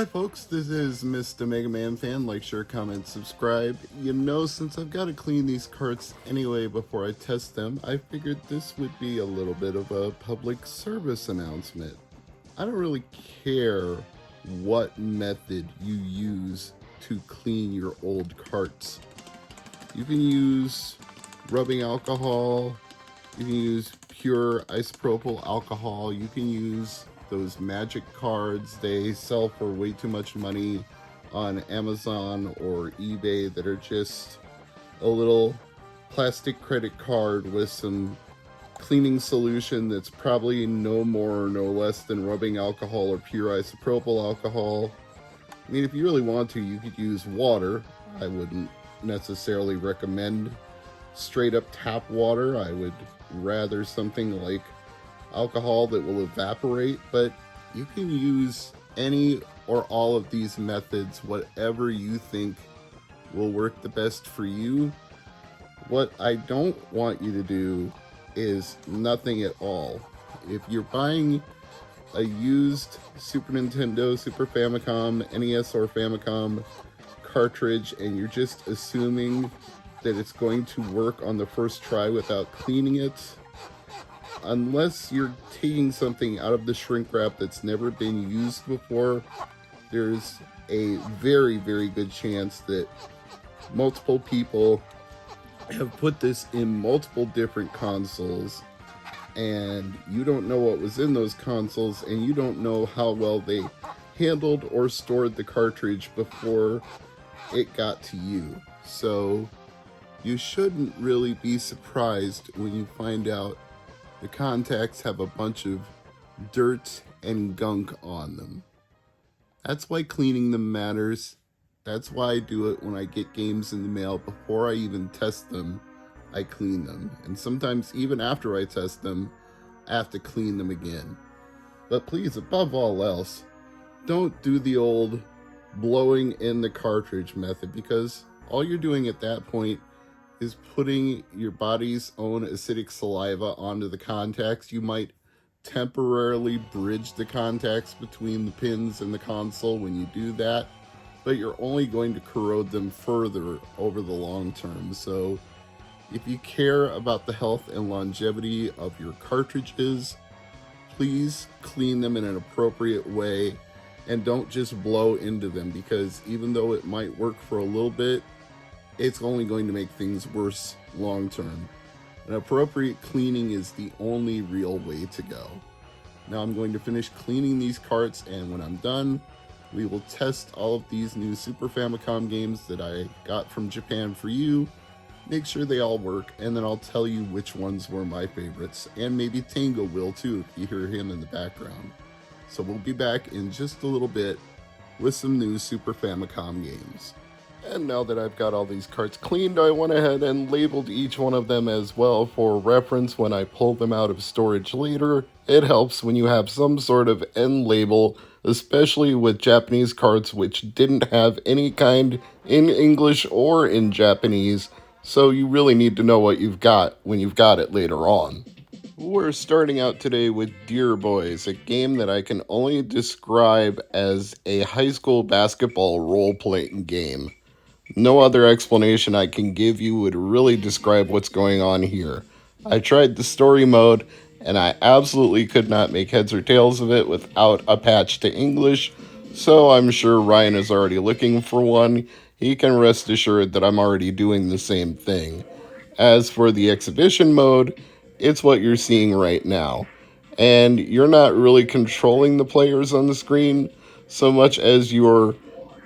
Hi folks, this is Mr. MegaManFan. Like, share, comment, subscribe. Since I've got to clean these carts anyway before I test them, I figured this would be a little bit of a public service announcement. I don't really care what method you use to clean your old carts. You can use rubbing alcohol, you can use pure isopropyl alcohol, you can use those magic cards they sell for way too much money on Amazon or eBay that are just a little plastic credit card with some cleaning solution that's probably no more or no less than rubbing alcohol or pure isopropyl alcohol. I mean, if you really want to, you could use water. I wouldn't necessarily recommend straight up tap water. I would rather something like alcohol that will evaporate, but you can use any or all of these methods, whatever you think will work the best for you. What I don't want you to do is nothing at all. If you're buying a used Super Nintendo, Super Famicom, NES or Famicom cartridge and you're just assuming that it's going to work on the first try without cleaning it, unless you're taking something out of the shrink wrap that's never been used before, there's a very, very good chance that multiple people have put this in multiple different consoles and you don't know what was in those consoles and you don't know how well they handled or stored the cartridge before it got to you. So you shouldn't really be surprised when you find out the contacts have a bunch of dirt and gunk on them. That's why cleaning them matters. That's why I do it when I get games in the mail. Before I even test them, I clean them. And sometimes even after I test them, I have to clean them again. But please, above all else, don't do the old blowing in the cartridge method, because all you're doing at that point is putting your body's own acidic saliva onto the contacts. You might temporarily bridge the contacts between the pins and the console when you do that, but you're only going to corrode them further over the long term. So if you care about the health and longevity of your cartridges, please clean them in an appropriate way and don't just blow into them, because even though it might work for a little bit, it's only going to make things worse long term. An appropriate cleaning is the only real way to go. Now I'm going to finish cleaning these carts, and when I'm done, we will test all of these new Super Famicom games that I got from Japan for you, make sure they all work, and then I'll tell you which ones were my favorites, and maybe Tango will too if you hear him in the background. So we'll be back in just a little bit with some new Super Famicom games. And now that I've got all these carts cleaned, I went ahead and labeled each one of them as well for reference when I pull them out of storage later. It helps when you have some sort of end label, especially with Japanese carts which didn't have any kind in English or in Japanese, so you really need to know what you've got when you've got it later on. We're starting out today with Dear Boys, a game that I can only describe as a high school basketball role-playing game. No other explanation I can give you would really describe what's going on here. I tried the story mode, and I absolutely could not make heads or tails of it without a patch to English, so I'm sure Ryan is already looking for one. He can rest assured that I'm already doing the same thing. As for the exhibition mode, it's what you're seeing right now. And you're not really controlling the players on the screen so much as you're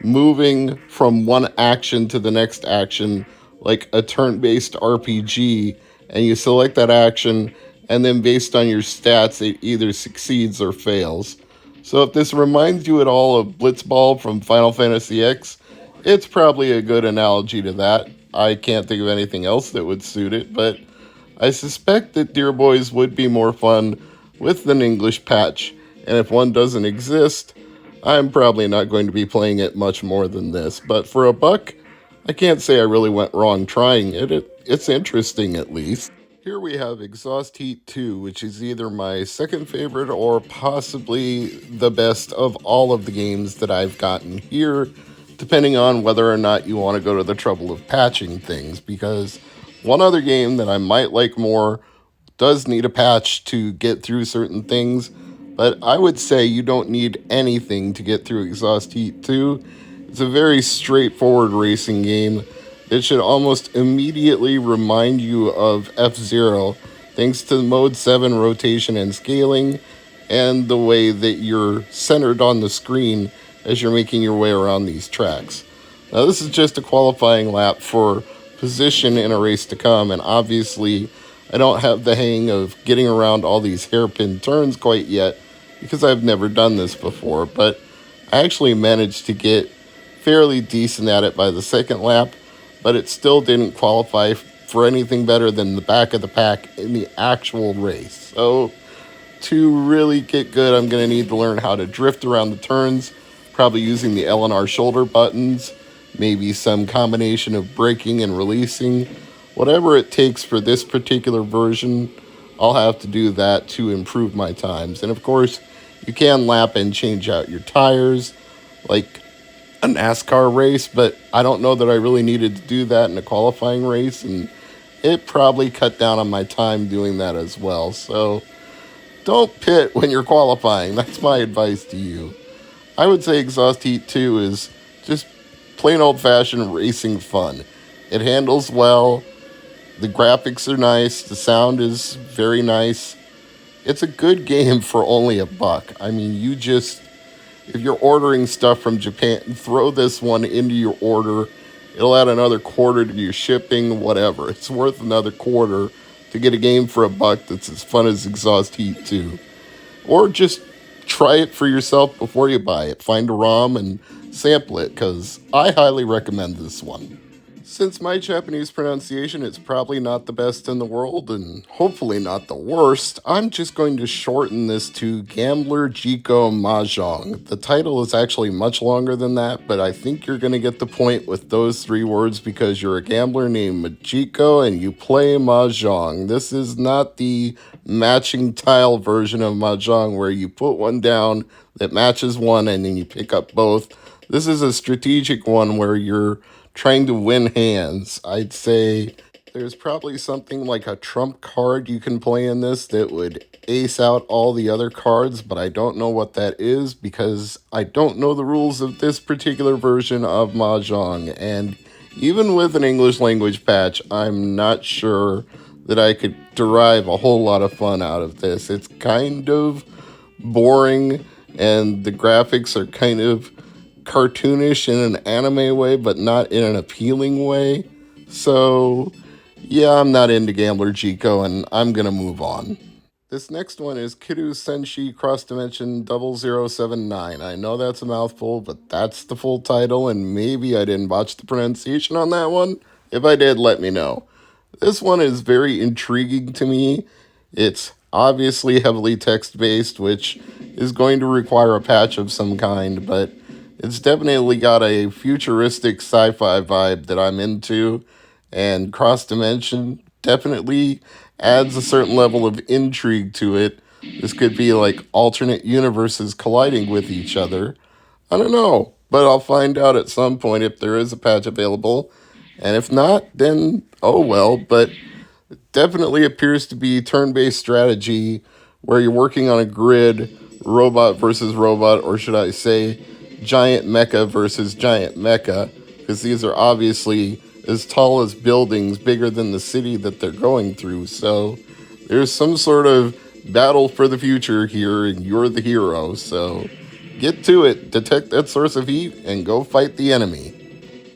moving from one action to the next action like a turn-based RPG, and you select that action, and then based on your stats, it either succeeds or fails. So if this reminds you at all of Blitzball from Final Fantasy X, it's probably a good analogy to that. I can't think of anything else that would suit it, but I suspect that Dear Boys would be more fun with an English patch, and if one doesn't exist, I'm probably not going to be playing it much more than this. But for $1, I can't say I really went wrong trying it. It's interesting, at least. Here we have Exhaust Heat 2, which is either my second favorite or possibly the best of all of the games that I've gotten here, depending on whether or not you want to go to the trouble of patching things, because one other game that I might like more does need a patch to get through certain things, but I would say you don't need anything to get through Exhaust Heat 2. It's a very straightforward racing game. It should almost immediately remind you of F-Zero, thanks to Mode 7 rotation and scaling, and the way that you're centered on the screen as you're making your way around these tracks. Now, this is just a qualifying lap for position in a race to come, and obviously I don't have the hang of getting around all these hairpin turns quite yet because I've never done this before, but I actually managed to get fairly decent at it by the second lap, but it still didn't qualify for anything better than the back of the pack in the actual race. So to really get good, I'm going to need to learn how to drift around the turns, probably using the L and R shoulder buttons, maybe some combination of braking and releasing. Whatever it takes for this particular version, I'll have to do that to improve my times. And of course, you can lap and change out your tires like a NASCAR race, but I don't know that I really needed to do that in a qualifying race, and it probably cut down on my time doing that as well. So don't pit when you're qualifying. That's my advice to you. I would say Exhaust Heat 2 is just plain old-fashioned racing fun. It handles well. The graphics are nice. The sound is very nice. It's a good game for only $1. I mean, if you're ordering stuff from Japan, throw this one into your order. It'll add another quarter to your shipping, whatever. It's worth another quarter to get a game for $1 that's as fun as Exhaust Heat 2. Or just try it for yourself before you buy it. Find a ROM and sample it, because I highly recommend this one. Since my Japanese pronunciation is probably not the best in the world, and hopefully not the worst, I'm just going to shorten this to Gambler Jiko Mahjong. The title is actually much longer than that, but I think you're going to get the point with those 3 words because you're a gambler named Jiko and you play Mahjong. This is not the matching tile version of Mahjong where you put one down that matches one and then you pick up both. This is a strategic one where you're trying to win hands. I'd say there's probably something like a trump card you can play in this that would ace out all the other cards, but I don't know what that is because I don't know the rules of this particular version of Mahjong, and even with an English language patch, I'm not sure that I could derive a whole lot of fun out of this. It's kind of boring, and the graphics are kind of cartoonish in an anime way, but not in an appealing way. So, yeah, I'm not into Gambler Jiko, and I'm gonna move on. This next one is Kiddu Senshi Cross Dimension 0079. I know that's a mouthful, but that's the full title, and maybe I didn't botch the pronunciation on that one. If I did, let me know. This one is very intriguing to me. It's obviously heavily text-based, which is going to require a patch of some kind, but it's definitely got a futuristic sci-fi vibe that I'm into, and Cross Dimension definitely adds a certain level of intrigue to it. This could be like alternate universes colliding with each other. I don't know, but I'll find out at some point if there is a patch available, and if not, then oh well, but it definitely appears to be turn-based strategy where you're working on a grid, robot versus robot, or should I say giant mecha versus giant mecha, because these are obviously as tall as buildings, bigger than the city that they're going through. So there's some sort of battle for the future here, and you're the hero. So get to it, detect that source of heat, and go fight the enemy.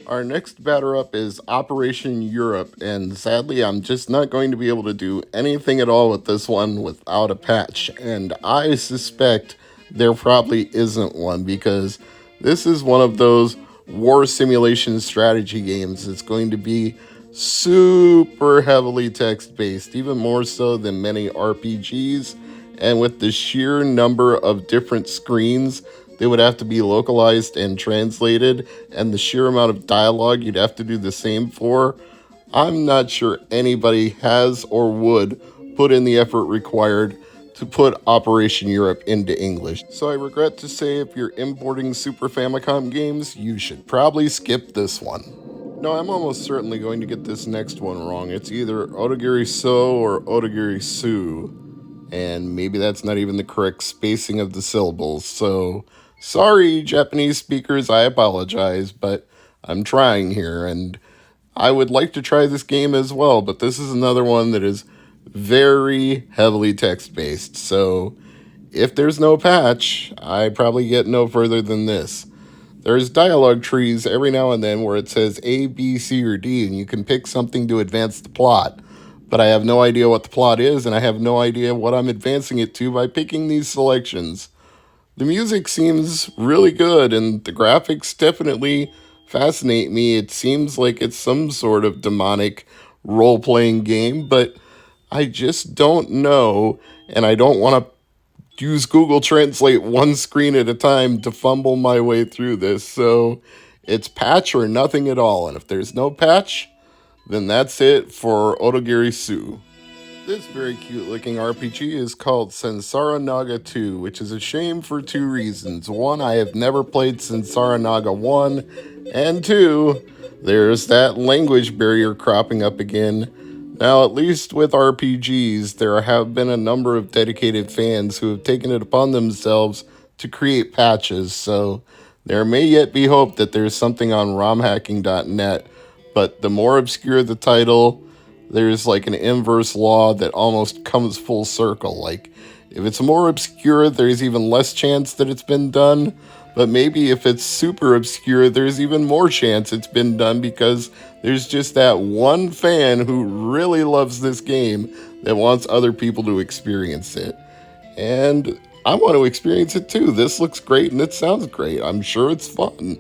Our next batter up is Operation Europe, and sadly I'm just not going to be able to do anything at all with this one without a patch, and I suspect there probably isn't one, because this is one of those war simulation strategy games that's going to be super heavily text-based, even more so than many RPGs, and with the sheer number of different screens they would have to be localized and translated, and the sheer amount of dialogue you'd have to do the same for, I'm not sure anybody has or would put in the effort required to put Operation Europe into English. So I regret to say, if you're importing Super Famicom games, you should probably skip this one. No, I'm almost certainly going to get this next one wrong. It's either Odagiri Su or Odagiri Su, and maybe that's not even the correct spacing of the syllables. So, sorry, Japanese speakers, I apologize, but I'm trying here, and I would like to try this game as well, but this is another one that is very heavily text-based, so if there's no patch, I probably get no further than this. There's dialogue trees every now and then where it says A, B, C, or D, and you can pick something to advance the plot. But I have no idea what the plot is, and I have no idea what I'm advancing it to by picking these selections. The music seems really good, and the graphics definitely fascinate me. It seems like it's some sort of demonic role-playing game, but I just don't know, and I don't want to use Google Translate one screen at a time to fumble my way through this. So it's patch or nothing at all. And if there's no patch, then that's it for Odagiri Su. This very cute looking RPG is called Sensara Naga 2, which is a shame for two reasons. One, I have never played Sensara Naga 1, and two, there's that language barrier cropping up again. Now, at least with RPGs, there have been a number of dedicated fans who have taken it upon themselves to create patches, so there may yet be hope that there's something on romhacking.net, but the more obscure the title, there's like an inverse law that almost comes full circle. Like, if it's more obscure, there's even less chance that it's been done. But maybe if it's super obscure, there's even more chance it's been done because there's just that one fan who really loves this game that wants other people to experience it. And I want to experience it too. This looks great and it sounds great. I'm sure it's fun.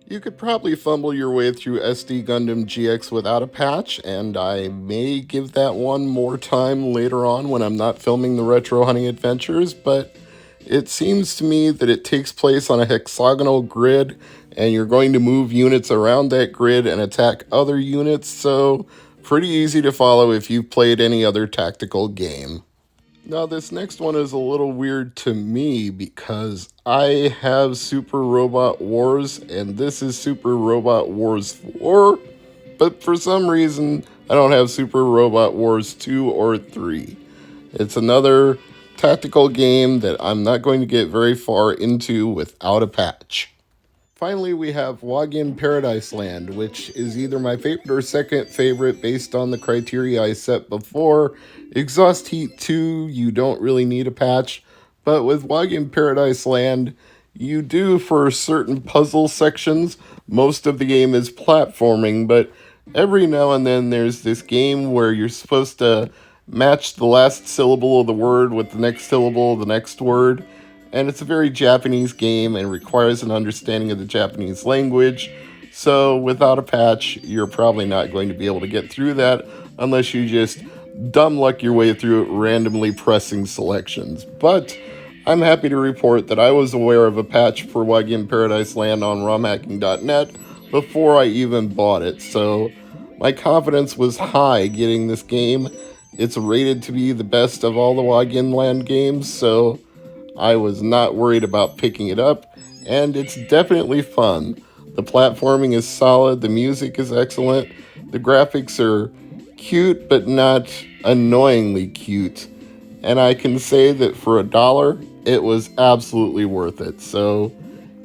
You could probably fumble your way through SD Gundam GX without a patch, and I may give that one more time later on when I'm not filming the Retro Hunting Adventures, but it seems to me that it takes place on a hexagonal grid, and you're going to move units around that grid and attack other units, so pretty easy to follow if you've played any other tactical game. Now, this next one is a little weird to me because I have Super Robot Wars, and this is Super Robot Wars 4, but for some reason, I don't have Super Robot Wars 2 or 3. It's another tactical game that I'm not going to get very far into without a patch. Finally, we have Wagon Paradise Land, which is either my favorite or second favorite based on the criteria I set before. Exhaust Heat 2, you don't really need a patch, but with Wagon Paradise Land, you do for certain puzzle sections. Most of the game is platforming, but every now and then there's this game where you're supposed to match the last syllable of the word with the next syllable of the next word. And it's a very Japanese game and requires an understanding of the Japanese language. So without a patch, you're probably not going to be able to get through that unless you just dumb luck your way through it randomly pressing selections. But I'm happy to report that I was aware of a patch for Wagon Paradise Land on romhacking.net before I even bought it. So my confidence was high getting this game. It's rated to be the best of all the Wagon Land games, so I was not worried about picking it up, and it's definitely fun. The platforming is solid, the music is excellent, the graphics are cute but not annoyingly cute, and I can say that for $1, it was absolutely worth it. So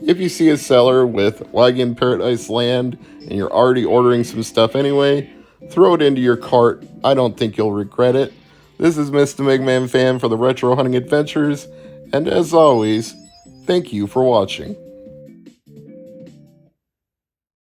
if you see a seller with Wagon Paradise Land and you're already ordering some stuff anyway, throw it into your cart. I don't think you'll regret it. This is Mr. MegaManFan for the Retro Hunting Adventures, and as always, thank you for watching.